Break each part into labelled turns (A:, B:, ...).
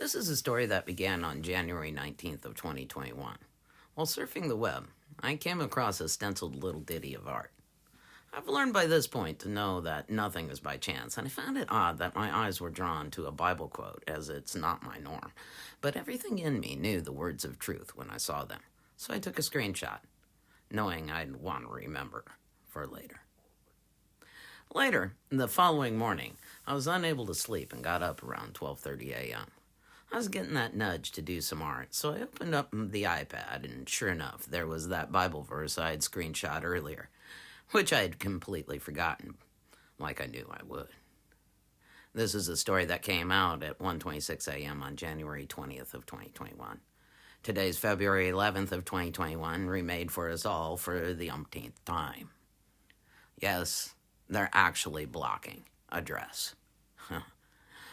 A: This is a story that began on January 19th of 2021. While surfing the web, I came across a stenciled little ditty of art. I've learned by this point to know that nothing is by chance, and I found it odd that my eyes were drawn to a Bible quote, as it's not my norm. But everything in me knew the words of truth when I saw them, so I took a screenshot, knowing I'd want to remember for later. Later, the following morning, I was unable to sleep and got up around 12:30 a.m. I was getting that nudge to do some art, so I opened up the iPad, and sure enough, there was that Bible verse I had screenshot earlier, which I had completely forgotten, like I knew I would. This is a story that came out at 1:26 a.m. on January 20th of 2021. Today's February 11th of 2021, remade for us all for the umpteenth time. Yes, they're actually blocking a dress.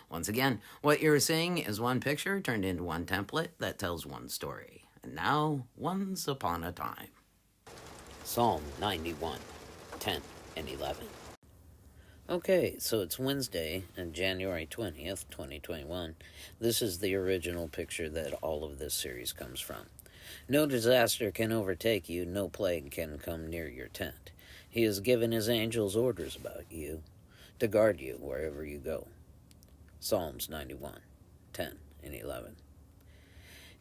A: Once again, what you're seeing is one picture turned into one template that tells one story. And now, once upon a time. Psalm 91, 10 and 11. Okay, so it's Wednesday, and January 20th, 2021. This is the original picture that all of this series comes from. No disaster can overtake you, no plague can come near your tent. He has given his angels orders about you, to guard you wherever you go. Psalms 91, 10 and 11.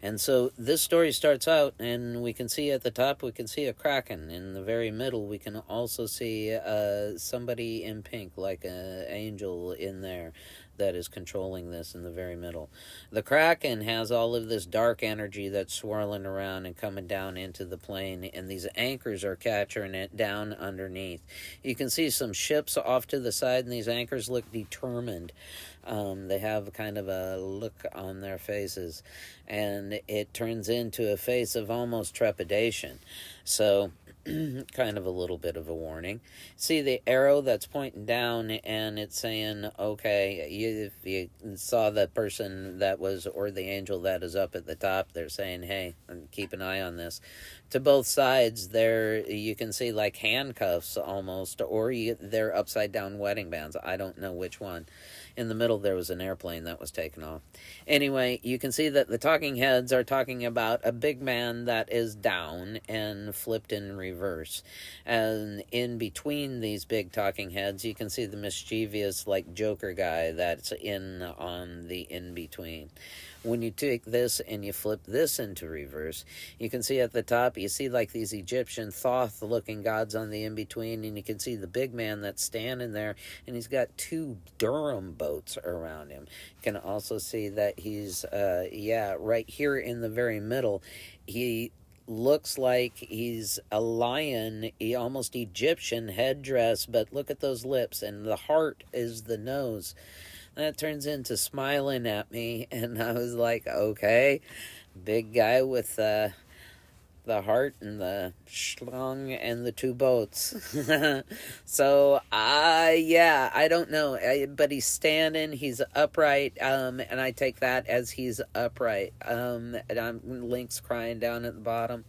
A: And so this story starts out, and we can see at the top, we can see a kraken. In the very middle, we can also see somebody in pink, like an angel in there that is controlling this in the very middle. The kraken has all of this dark energy that's swirling around and coming down into the plane, and these anchors are capturing it down underneath. You can see some ships off to the side, and these anchors look determined. They have kind of a look on their faces, and it turns into a face of almost trepidation. So, kind of a little bit of a warning. See the arrow that's pointing down, and it's saying, okay, if you saw the person that was, or the angel that is up at the top, they're saying, hey, keep an eye on this. To both sides, there you can see like handcuffs almost, or they're upside down wedding bands. I don't know which one. In the middle, there was an airplane that was taken off. Anyway, you can see that the talking heads are talking about a big man that is down and flipped in reverse. And in between these big talking heads, you can see the mischievous, like, Joker guy that's in on the in-between. When you take this and you flip this into reverse, you can see at the top, you see like these Egyptian Thoth-looking gods on the in-between, and you can see the big man that's standing there, and he's got two Durham boats around him. You can also see that he's, right here in the very middle, he looks like he's a lion, almost Egyptian headdress, but look at those lips, and the heart is the nose. That turns into smiling at me, and I was like, okay, big guy with the heart and the schlong and the two boats. So, I don't know, but he's standing, he's upright, and I take that as he's upright, and I'm Lynx crying down at the bottom.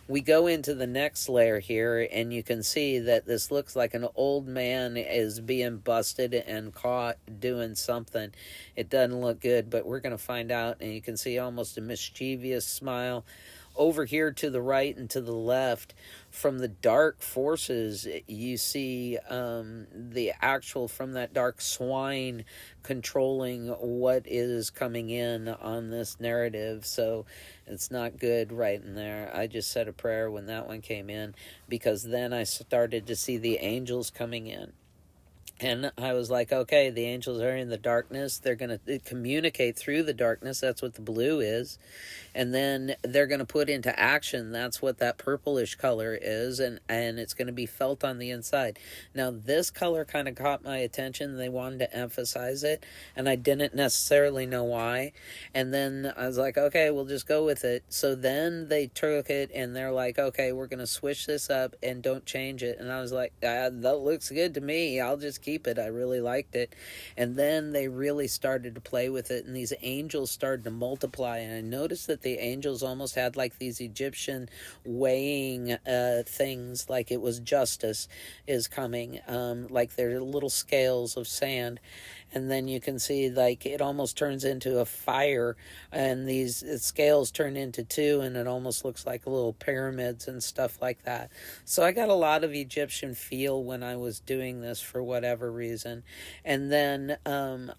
A: We go into the next layer here, and you can see that this looks like an old man is being busted and caught doing something. It doesn't look good, but we're going to find out, and you can see almost a mischievous smile. Over here to the right and to the left, from the dark forces, you see the actual, from that dark swine controlling what is coming in on this narrative. So it's not good right in there. I just said a prayer when that one came in, because then I started to see the angels coming in. And I was like, okay, the angels are in the darkness. They're going to communicate through the darkness. That's what the blue is. And then they're going to put into action. That's what that purplish color is. And it's going to be felt on the inside. Now, this color kind of caught my attention. They wanted to emphasize it. And I didn't necessarily know why. And then I was like, okay, we'll just go with it. So then they took it and they're like, okay, we're going to switch this up and don't change it. And I was like, that looks good to me. I'll just keep it. I really liked it. And then they really started to play with it, and these angels started to multiply, and I noticed that the angels almost had like these Egyptian weighing things, like it was justice is coming, like they're little scales of sand.
B: and then you can see like it almost turns into a fire, and these scales turn into two, and it almost looks like little pyramids and stuff like that. So I got a lot of Egyptian feel when I was doing this for whatever reason. And then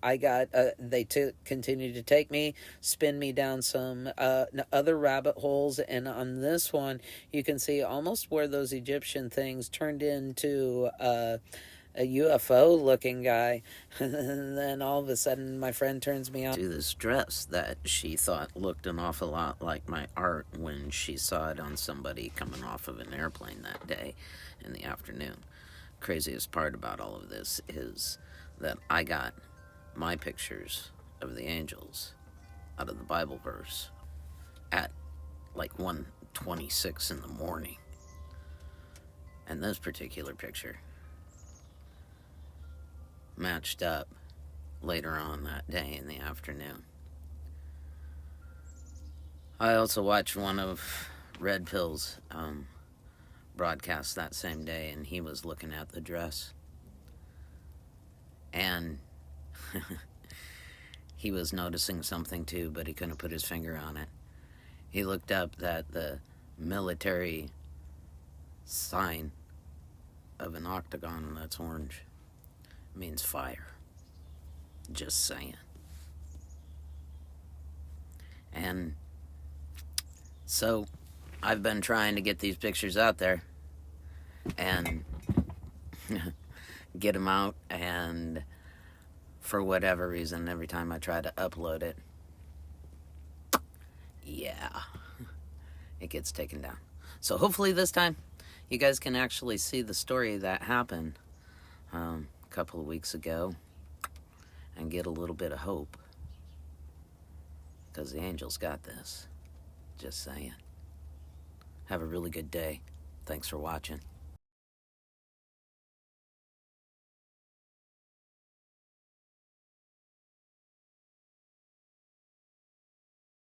B: I got they continued to take me, spin me down some other rabbit holes, and on this one you can see almost where those Egyptian things turned into a UFO looking guy. And then all of a sudden my friend turns me on
A: to this dress that she thought looked an awful lot like my art when she saw it on somebody coming off of an airplane that day in the afternoon. Craziest part about all of this is that I got my pictures of the angels out of the Bible verse at like 1:26 in the morning. And this particular picture matched up later on that day in the afternoon. I also watched one of Red Pill's broadcasts that same day, and he was looking at the dress. And he was noticing something too, but he couldn't put his finger on it. He looked up that the military sign of an octagon that's orange means fire. Just saying. And so I've been trying to get these pictures out there and get them out, and for whatever reason, every time I try to upload it, yeah, it gets taken down. So hopefully this time you guys can actually see the story that happened a couple of weeks ago and get a little bit of hope, because the angels got this. Just saying. Have a really good day. Thanks for watching.